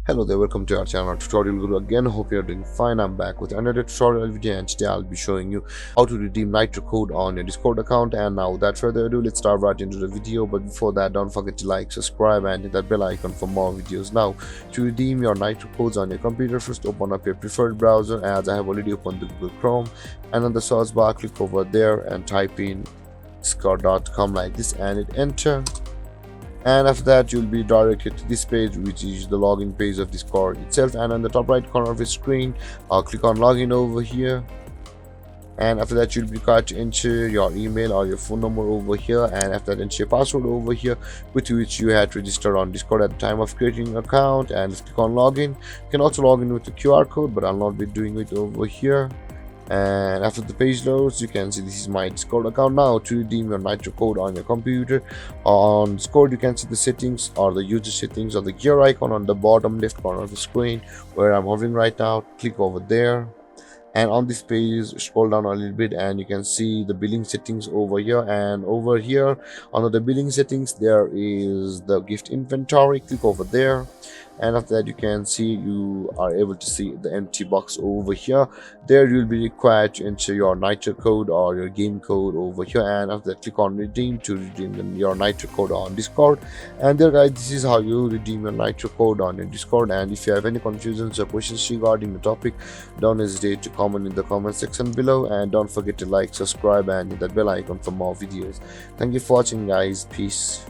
Hello there, welcome to our channel Tutorial Guru again. Hope you are doing fine. I'm back with another tutorial video, and today I'll be showing you how to redeem Nitro code on your Discord account. And now without further ado, let's dive right into the video. But before that, don't forget to like, subscribe and hit that bell icon for more videos. Now, to redeem your Nitro codes on your computer, first open up your preferred browser, as I have already opened the Google Chrome, and on the search bar click over there and type in discord.com like this and hit enter. And after that, you'll be directed to this page, which is the login page of Discord itself. And on the top right corner of your screen, click on login over here. And after that, you'll be required to enter your email or your phone number over here, and after that, enter your password over here with which you had registered on Discord at the time of creating an account. And just click on login. You can also log in with the QR code, but I'll not be doing it over here. And after the page loads, you can see this is my Discord account. Now, to redeem your Nitro code on your computer, on Discord you can see the settings or the user settings or the gear icon on the bottom left corner of the screen where I'm hovering right now. Click over there, and on this page scroll down a little bit and you can see the billing settings over here. And over here under the billing settings there is the gift inventory. Click over there, and after that you can see you are able to see the empty box over here. There you'll be required to enter your Nitro code or your game code over here, and after that click on redeem to redeem your Nitro code on Discord. And there guys, this is how you redeem your Nitro code on your Discord. And if you have any confusions or questions regarding the topic, don't hesitate to comment in the comment section below, and don't forget to like, subscribe and hit that bell icon for more videos. Thank you for watching guys. Peace.